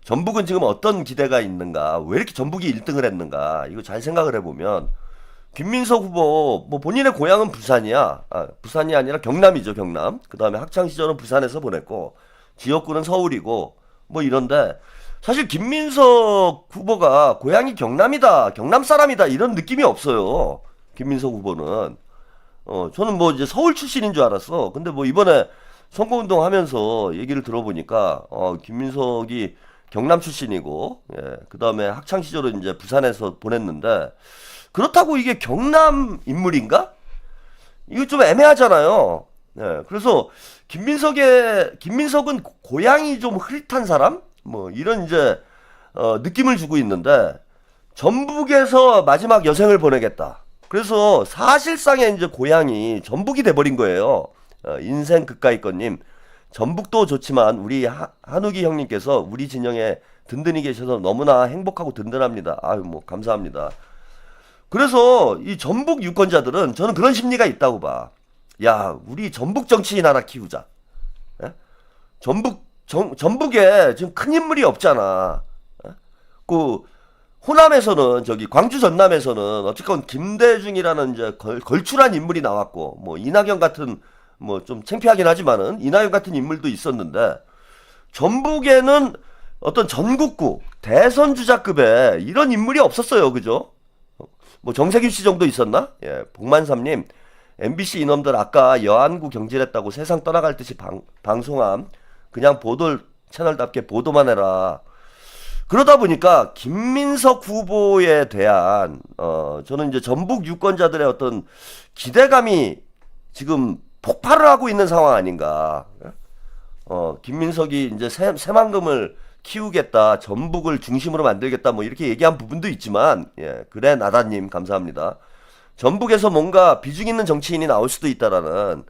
전북은 지금 어떤 기대가 있는가, 왜 이렇게 전북이 1등을 했는가 이거 잘 생각을 해보면 김민석 후보 뭐 본인의 고향은 부산이야. 부산이 아니라 경남이죠. 경남. 그 다음에 학창시절은 부산에서 보냈고 지역구는 서울이고 뭐 이런데 사실 김민석 후보가 고향이 경남이다, 경남 사람이다 이런 느낌이 없어요. 김민석 후보는 저는 뭐 이제 서울 출신인 줄 알았어. 근데 뭐 이번에 선거운동 하면서 얘기를 들어보니까 김민석이 경남 출신이고 그 다음에 학창 시절은 이제 부산에서 보냈는데 그렇다고 이게 경남 인물인가? 이거 좀 애매하잖아요. 그래서 김민석은 고향이 좀 흐릿한 사람? 뭐 이런 이제 느낌을 주고 있는데 전북에서 마지막 여생을 보내겠다. 그래서 사실상의 이제 고향이 전북이 돼버린 거예요. 인생 그까이꺼님 전북도 좋지만 우리 한욱이 형님께서 우리 진영의 든든히 계셔서 너무나 행복하고 든든합니다. 아유, 뭐, 감사합니다. 그래서 이 전북 유권자들은 저는 그런 심리가 있다고 봐. 야, 우리 전북 정치인 하나 키우자. 예? 전북에 지금 큰 인물이 없잖아. 예? 그, 호남에서는, 저기, 광주 전남에서는 어쨌건 김대중이라는 이제 걸출한 인물이 나왔고, 뭐, 이낙연 같은, 뭐, 좀 창피하긴 하지만은, 이낙연 같은 인물도 있었는데, 전북에는 어떤 전국구, 대선 주자급의 이런 인물이 없었어요. 그죠? 뭐 정세균 씨 정도 있었나? 예, 복만삼님, MBC 인원들 아까 여안구 경질했다고 세상 떠나갈 듯이 방송함. 그냥 채널답게 보도만 해라. 그러다 보니까 김민석 후보에 대한 저는 이제 전북 유권자들의 어떤 기대감이 지금 폭발을 하고 있는 상황 아닌가. 김민석이 이제 새만금을 키우겠다, 전북을 중심으로 만들겠다, 뭐 이렇게 얘기한 부분도 있지만, 예, 그래 나다님 감사합니다. 전북에서 뭔가 비중 있는 정치인이 나올 수도 있다라는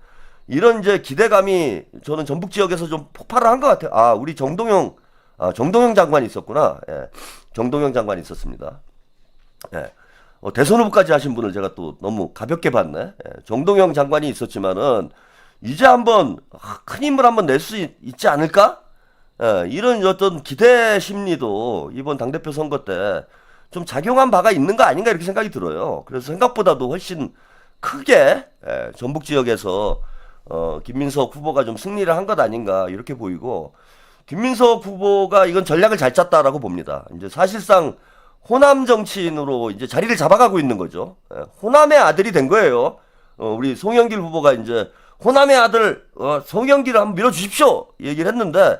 이런 이제 기대감이 저는 전북 지역에서 좀 폭발을 한 것 같아요. 아, 우리 정동영 장관이 있었구나. 예, 정동영 장관이 있었습니다. 예, 대선 후보까지 하신 분을 제가 또 너무 가볍게 봤네. 예, 정동영 장관이 있었지만은 이제 한번 큰 힘을 한번 낼 수 있지 않을까? 예, 이런 어떤 기대 심리도 이번 당대표 선거 때 좀 작용한 바가 있는 거 아닌가 이렇게 생각이 들어요. 그래서 생각보다도 훨씬 크게 전북 지역에서 김민석 후보가 좀 승리를 한 것 아닌가 이렇게 보이고, 김민석 후보가 이건 전략을 잘 짰다라고 봅니다. 이제 사실상 호남 정치인으로 이제 자리를 잡아가고 있는 거죠. 호남의 아들이 된 거예요. 우리 송영길 후보가 이제 호남의 아들 송영길을 한번 밀어주십시오 얘기를 했는데,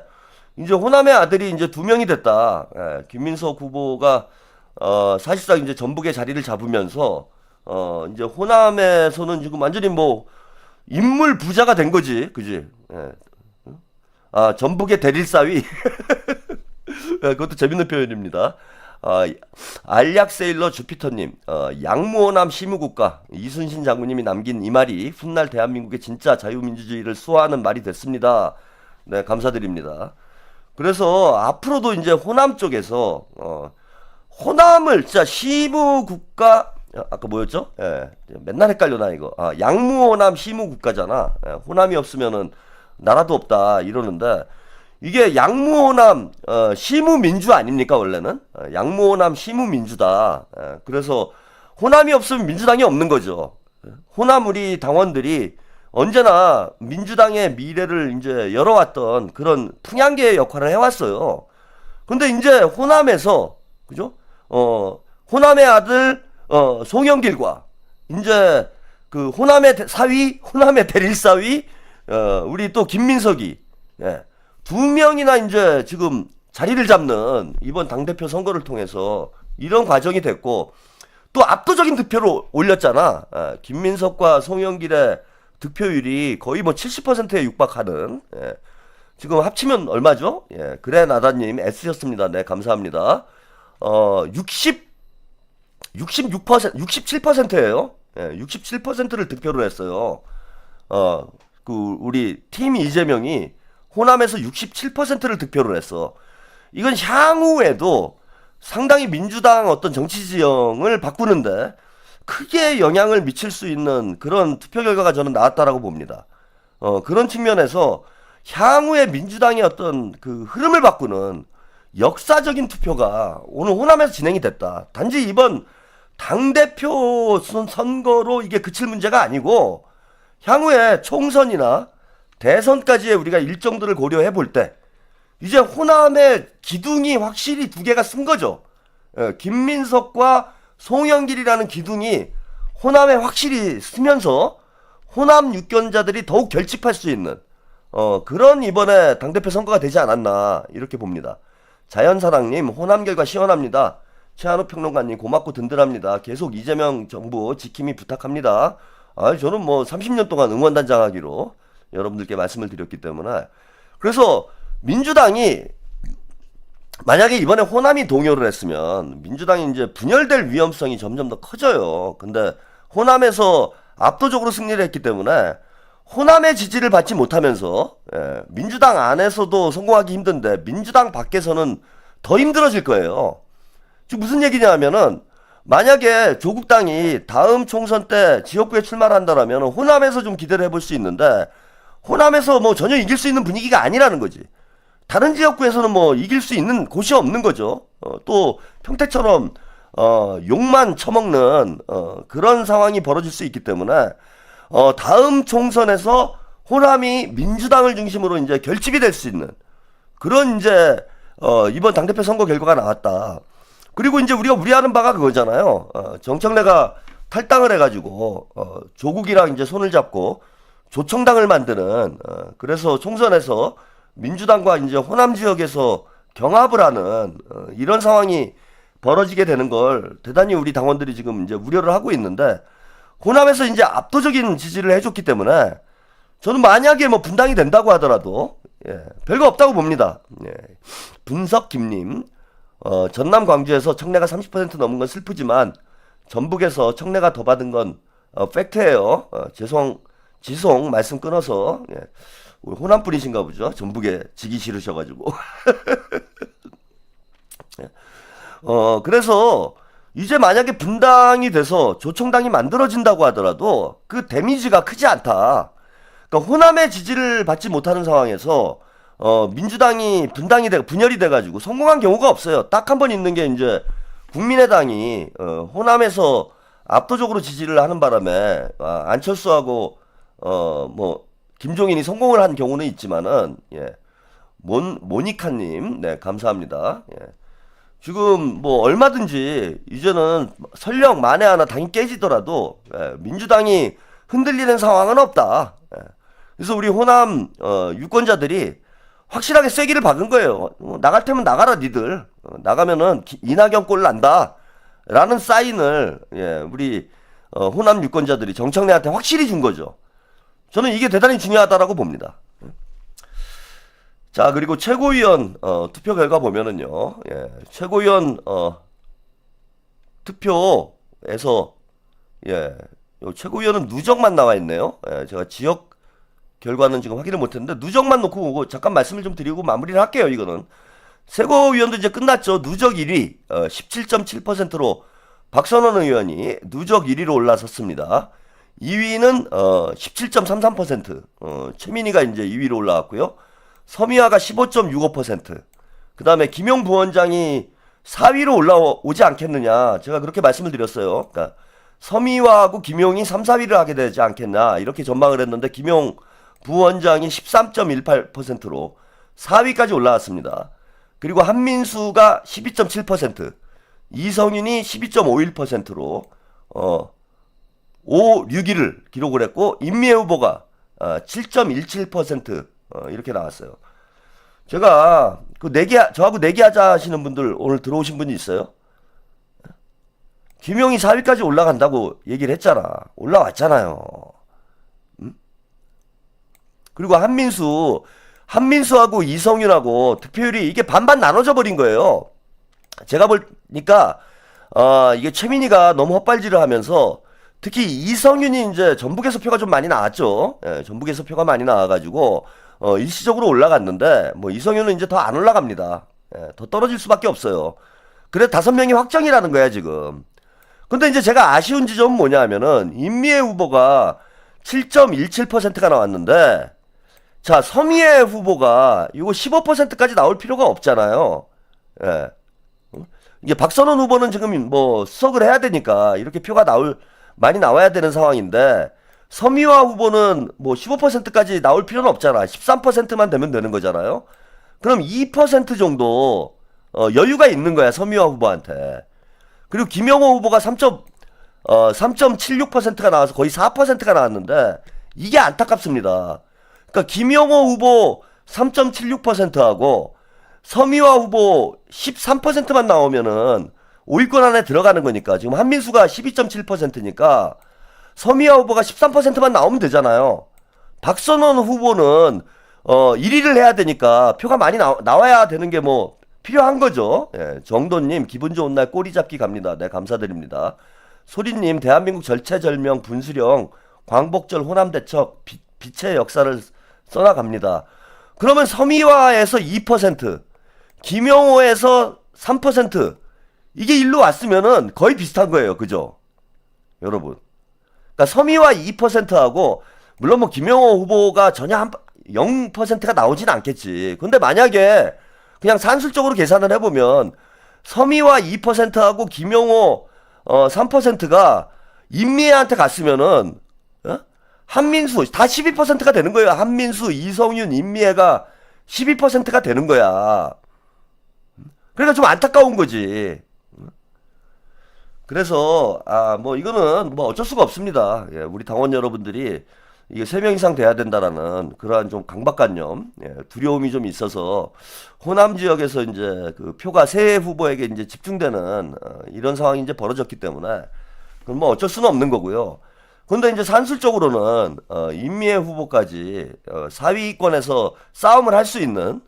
이제 호남의 아들이 이제 2명이 됐다. 김민석 후보가 사실상 이제 전북의 자리를 잡으면서 이제 호남에서는 지금 완전히 뭐 인물 부자가 된 거지, 그지? 예. 아, 전북의 대릴사위. 예, 그것도 재밌는 표현입니다. 알약 세일러 주피터님, 양무호남 시무국가 이순신 장군님이 남긴 이 말이 훗날 대한민국의 진짜 자유민주주의를 수호하는 말이 됐습니다. 네, 감사드립니다. 그래서 앞으로도 이제 호남 쪽에서 호남을 진짜 시무국가, 아까 뭐였죠? 예, 맨날 헷갈려 나 이거. 양무호남 시무국가잖아. 예, 호남이 없으면은 나라도 없다 이러는데, 이게 양무호남 시무민주 아닙니까 원래는? 양무호남 시무민주다. 예, 그래서 호남이 없으면 민주당이 없는 거죠. 호남 우리 당원들이 언제나 민주당의 미래를 이제 열어왔던 그런 풍향계의 역할을 해왔어요. 근데 이제 호남에서, 그죠? 호남의 아들 송영길과 이제 그 호남의 사위, 호남의 대릴사위, 우리 또 김민석이, 예, 2명이나 이제 지금 자리를 잡는 이번 당대표 선거를 통해서 이런 과정이 됐고, 또 압도적인 득표로 올렸잖아. 김민석과 송영길의 득표율이 거의 뭐 70%에 육박하는, 예, 지금 합치면 얼마죠? 예, 그래 나다님 애쓰셨습니다. 네, 감사합니다. 67%예요. 예, 67%를 득표를 했어요. 우리 팀 이재명이 호남에서 67%를 득표를 했어. 이건 향후에도 상당히 민주당 어떤 정치 지형을 바꾸는데 크게 영향을 미칠 수 있는 그런 투표 결과가 저는 나왔다라고 봅니다. 그런 측면에서 향후에 민주당의 어떤 그 흐름을 바꾸는 역사적인 투표가 오늘 호남에서 진행이 됐다. 단지 이번 당대표 선거로 이게 그칠 문제가 아니고, 향후에 총선이나 대선까지의 우리가 일정들을 고려해 볼 때 이제 호남의 기둥이 확실히 2개가 쓴 거죠. 김민석과 송영길이라는 기둥이 호남에 확실히 쓰면서 호남 유권자들이 더욱 결집할 수 있는 그런 이번에 당대표 선거가 되지 않았나 이렇게 봅니다. 자연사랑님, 호남 결과 시원합니다. 최한우 평론가님, 고맙고 든든합니다. 계속 이재명 정부 지킴이 부탁합니다. 저는 뭐 30년 동안 응원단장 하기로 여러분들께 말씀을 드렸기 때문에. 그래서 민주당이 만약에 이번에 호남이 동요를 했으면 민주당이 이제 분열될 위험성이 점점 더 커져요. 근데 호남에서 압도적으로 승리를 했기 때문에 호남의 지지를 받지 못하면서, 민주당 안에서도 성공하기 힘든데 민주당 밖에서는 더 힘들어질 거예요. 지금 무슨 얘기냐 하면은 만약에 조국당이 다음 총선 때 지역구에 출마를 한다라면 호남에서 좀 기대를 해볼 수 있는데 호남에서 뭐 전혀 이길 수 있는 분위기가 아니라는 거지. 다른 지역구에서는 뭐 이길 수 있는 곳이 없는 거죠. 또 평택처럼 욕만 처먹는 그런 상황이 벌어질 수 있기 때문에 다음 총선에서 호남이 민주당을 중심으로 이제 결집이 될 수 있는 그런 이제 이번 당대표 선거 결과가 나왔다. 그리고 이제 우리가 우려하는 바가 그거잖아요. 정청래가 탈당을 해가지고 조국이랑 이제 손을 잡고 조청당을 만드는 그래서 총선에서 민주당과 이제 호남 지역에서 경합을 하는 이런 상황이 벌어지게 되는 걸 대단히 우리 당원들이 지금 이제 우려를 하고 있는데 호남에서 이제 압도적인 지지를 해줬기 때문에 저는 만약에 뭐 분당이 된다고 하더라도 별거 없다고 봅니다. 분석김님 전남 광주에서 청래가 30% 넘은 건 슬프지만 전북에서 청래가 더 받은 건 팩트예요. 지송 말씀 끊어서 우리 호남 분이신가 보죠. 전북에 지기 싫으셔가지고. 그래서 이제 만약에 분당이 돼서 조청당이 만들어진다고 하더라도 그 데미지가 크지 않다. 그러니까 호남의 지지를 받지 못하는 상황에서 민주당이 분열이 돼가지고 성공한 경우가 없어요. 딱 한 번 있는 게 이제 국민의당이 호남에서 압도적으로 지지를 하는 바람에 안철수하고 뭐 김종인이 성공을 한 경우는 있지만은 모니카님 감사합니다. 지금 뭐 얼마든지 이제는 설령 만에 하나 당이 깨지더라도 민주당이 흔들리는 상황은 없다. 그래서 우리 호남 유권자들이 확실하게 쐐기를 박은 거예요. 나갈 테면 나가라 니들. 나가면은 이낙연 꼴 난다. 라는 사인을 우리 호남 유권자들이 정청래한테 확실히 준 거죠. 저는 이게 대단히 중요하다라고 봅니다. 자, 그리고 최고위원 투표 결과 보면은요. 최고위원 투표에서 요 최고위원은 누적만 나와 있네요. 제가 지역 결과는 지금 확인을 못했는데 누적만 놓고 오고 잠깐 말씀을 좀 드리고 마무리를 할게요. 이거는 최고위원도 이제 끝났죠. 누적 1위 17.7%로 박선원 의원이 누적 1위로 올라섰습니다. 2위는 17.33%. 최민희가 이제 2위로 올라왔고요. 서미화가 15.65%. 그 다음에 김용 부원장이 4위로 올라오지 않겠느냐. 제가 그렇게 말씀을 드렸어요. 그러니까 서미화하고 김용이 3, 4위를 하게 되지 않겠나. 이렇게 전망을 했는데 김용 부원장이 13.18%로 4위까지 올라왔습니다. 그리고 한민수가 12.7%, 이성윤이 12.51%로 561을 기록을 했고 임미애 후보가 7.17% 이렇게 나왔어요. 제가 저하고 내기하자 하시는 분들 오늘 들어오신 분이 있어요? 김용이 4위까지 올라간다고 얘기를 했잖아. 올라왔잖아요. 그리고 한민수하고 이성윤하고 득표율이 이게 반반 나눠져 버린 거예요. 제가 보니까 이게 최민희가 너무 헛발질을 하면서 특히 이성윤이 이제 전북에서 표가 좀 많이 나왔죠. 전북에서 표가 많이 나와가지고 일시적으로 올라갔는데 뭐 이성윤은 이제 더 안 올라갑니다. 더 떨어질 수밖에 없어요. 그래 5명이 확정이라는 거야 지금. 근데 이제 제가 아쉬운 지점은 뭐냐 하면은 임미애 후보가 7.17%가 나왔는데 자 서미애 후보가 이거 15%까지 나올 필요가 없잖아요. 이게 박선원 후보는 지금 뭐 수석을 해야 되니까 이렇게 표가 많이 나와야 되는 상황인데 서미화 후보는 뭐 15%까지 나올 필요는 없잖아. 13%만 되면 되는 거잖아요. 그럼 2% 정도 여유가 있는 거야 서미화 후보한테. 그리고 김영호 후보가 3.76%가 나와서 거의 4%가 나왔는데 이게 안타깝습니다. 그러니까 김영호 후보 3.76%하고 서미화 후보 13%만 나오면은 5위권 안에 들어가는 거니까 지금 한민수가 12.7%니까 서미화 후보가 13%만 나오면 되잖아요. 박선원 후보는 1위를 해야 되니까 표가 많이 나와야 되는 게 뭐 필요한 거죠. 정도님 기분 좋은 날 꼬리 잡기 갑니다. 네 감사드립니다. 소리님 대한민국 절체절명 분수령 광복절 호남대첩 빛의 역사를 써나갑니다. 그러면 서미화에서 2%, 김영호에서 3% 이게 일로 왔으면은 거의 비슷한 거예요. 그죠? 여러분. 그러니까 서미와 2%하고 물론 뭐 김영호 후보가 전혀 0%가 나오진 않겠지. 근데 만약에 그냥 산술적으로 계산을 해보면 서미와 2%하고 김영호 3%가 임미애한테 갔으면은 한민수 다 12%가 되는 거예요. 한민수, 이성윤, 임미애가 12%가 되는 거야. 그러니까 좀 안타까운 거지. 그래서 뭐 이거는 뭐 어쩔 수가 없습니다. 예, 우리 당원 여러분들이 이게 3명 이상 돼야 된다라는 그러한 좀 강박관념, 두려움이 좀 있어서 호남 지역에서 이제 그 표가 새 후보에게 이제 집중되는 이런 상황이 이제 벌어졌기 때문에 그건 뭐 어쩔 수는 없는 거고요. 근데 이제 산술적으로는 임미애 후보까지 4위권에서 싸움을 할 수 있는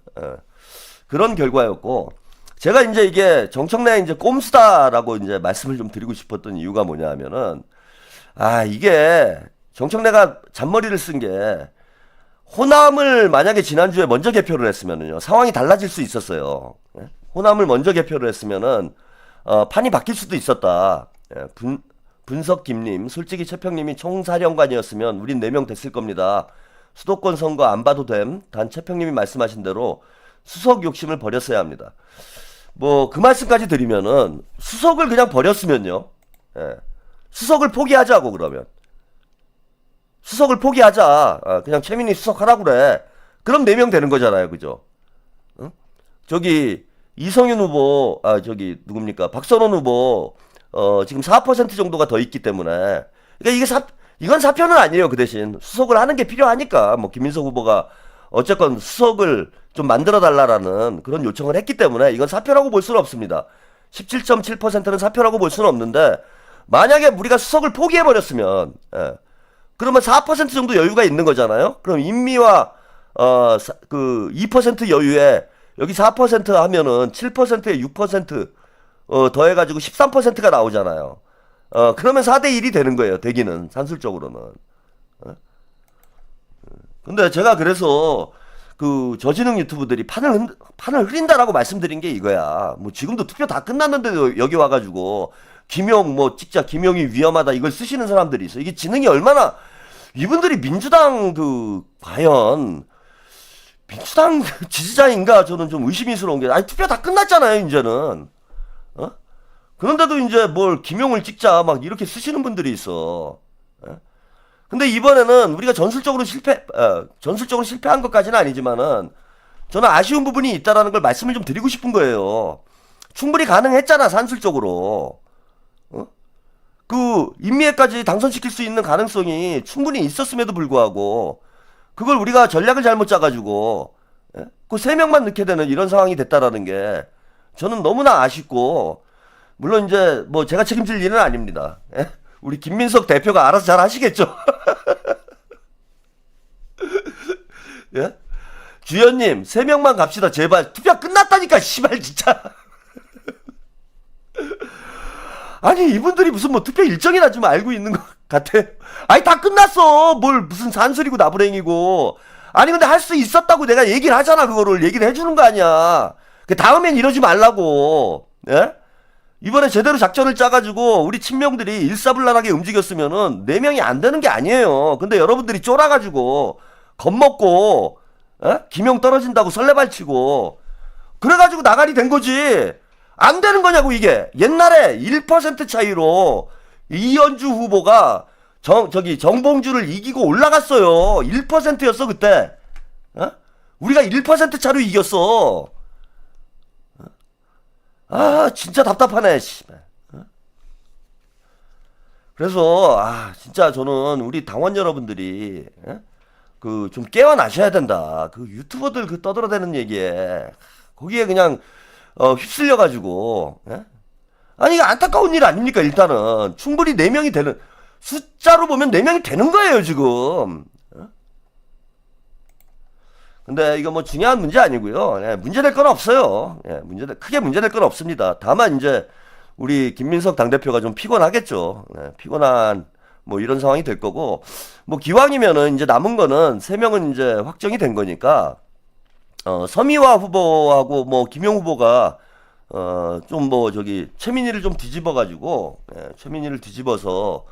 그런 결과였고, 제가 이제 이게 정청래 이제 꼼수다라고 이제 말씀을 좀 드리고 싶었던 이유가 뭐냐 하면은 이게 정청래가 잔머리를 쓴 게 호남을 만약에 지난주에 먼저 개표를 했으면은요 상황이 달라질 수 있었어요. 호남을 먼저 개표를 했으면은 판이 바뀔 수도 있었다. 분석 김님, 솔직히 최평님이 총사령관이었으면 우린 4명 됐을 겁니다. 수도권 선거 안 봐도 됨. 단 최평님이 말씀하신 대로 수석 욕심을 버렸어야 합니다. 뭐 그 말씀까지 드리면은 수석을 그냥 버렸으면요. 수석을 포기하자고. 그러면 수석을 포기하자. 그냥 최민희 수석하라고 그래. 그럼 4명 되는 거잖아요. 그죠? 저기 이성윤 후보, 저기 누굽니까? 박선원 후보 지금 4% 정도가 더 있기 때문에, 그러니까 이건 사표는 아니에요. 그 대신 수석을 하는 게 필요하니까 뭐 김민석 후보가 어쨌건 수석을 좀 만들어 달라라는 그런 요청을 했기 때문에 이건 사표라고 볼 수는 없습니다. 17.7%는 사표라고 볼 수는 없는데, 만약에 우리가 수석을 포기해 버렸으면 그러면 4% 정도 여유가 있는 거잖아요. 그럼 인미와 그 2% 여유에 여기 4% 하면은 7%에 6% 더해가지고 13%가 나오잖아요. 그러면 4대1이 되는 거예요. 대기는 산술적으로는. 근데 제가 그래서 그 저지능 유튜브들이 판을 흐린다라고 말씀드린 게 이거야. 뭐 지금도 투표 다 끝났는데도 여기 와가지고 김용 뭐 찍자, 김용이 위험하다 이걸 쓰시는 사람들이 있어. 이게 지능이 얼마나, 이분들이 민주당 과연 민주당 지지자인가 저는 좀 의심스러운 게, 투표 다 끝났잖아요 이제는. 그런데도 이제 뭘 김용을 찍자 막 이렇게 쓰시는 분들이 있어. 근데 이번에는 우리가 전술적으로 실패한 것까지는 아니지만은 저는 아쉬운 부분이 있다라는 걸 말씀을 좀 드리고 싶은 거예요. 충분히 가능했잖아 산술적으로. 그 임미애까지 당선시킬 수 있는 가능성이 충분히 있었음에도 불구하고 그걸 우리가 전략을 잘못 짜가지고 그 3명만 넣게 되는 이런 상황이 됐다라는 게 저는 너무나 아쉽고, 물론 이제 뭐 제가 책임질 일은 아닙니다. 우리 김민석 대표가 알아서 잘 하시겠죠. 예? 주연님 3명만 갑시다 제발. 투표 끝났다니까 씨발 진짜. 아니 이분들이 무슨 뭐 투표 일정이나 좀 알고 있는 것 같아. 다 끝났어. 뭘 무슨 산술이고 나부랭이고. 아니 근데 할 수 있었다고 내가 얘기를 하잖아. 그거를 얘기를 해주는 거 아니야. 그 다음엔 이러지 말라고. 예? 이번에 제대로 작전을 짜가지고 우리 친명들이 일사불란하게 움직였으면은 4명이 안 되는 게 아니에요. 근데 여러분들이 쫄아가지고 겁먹고 김용 떨어진다고 설레발치고 그래가지고 나가리 된 거지. 안 되는 거냐고 이게. 옛날에 1% 차이로 이현주 후보가 정봉주를 이기고 올라갔어요. 1%였어 그때. 우리가 1% 차로 이겼어. 진짜 답답하네. 그래서 진짜 저는 우리 당원 여러분들이 그 좀 깨어나셔야 된다. 그 유튜버들 그 떠들어대는 얘기에 거기에 그냥 휩쓸려 가지고 이게 안타까운 일 아닙니까? 일단은 충분히 4명이 되는, 숫자로 보면 4명이 되는 거예요 지금. 근데 이거 뭐 중요한 문제 아니고요. 문제될 건 없어요. 크게 문제될 건 없습니다. 다만 이제 우리 김민석 당대표가 좀 피곤하겠죠. 피곤한 뭐 이런 상황이 될 거고, 뭐 기왕이면은 이제 남은 거는 3명은 이제 확정이 된 거니까 서미화 후보하고 뭐 김용 후보가 좀 뭐 저기 최민희를 좀 뒤집어가지고 최민희를 뒤집어서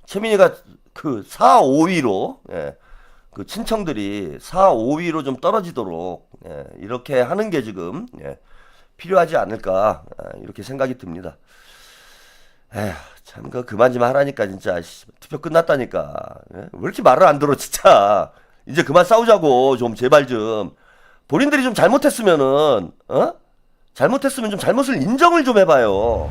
최민희가 그 4, 5위로 그 친청들이 4, 5위로 좀 떨어지도록 이렇게 하는 게 지금 필요하지 않을까 이렇게 생각이 듭니다. 에휴, 참 그만 좀 하라니까 진짜 투표 끝났다니까. 왜 이렇게 말을 안 들어 진짜. 이제 그만 싸우자고 좀 제발 좀. 본인들이 좀 잘못했으면은 잘못했으면 좀 잘못을 인정을 좀 해봐요.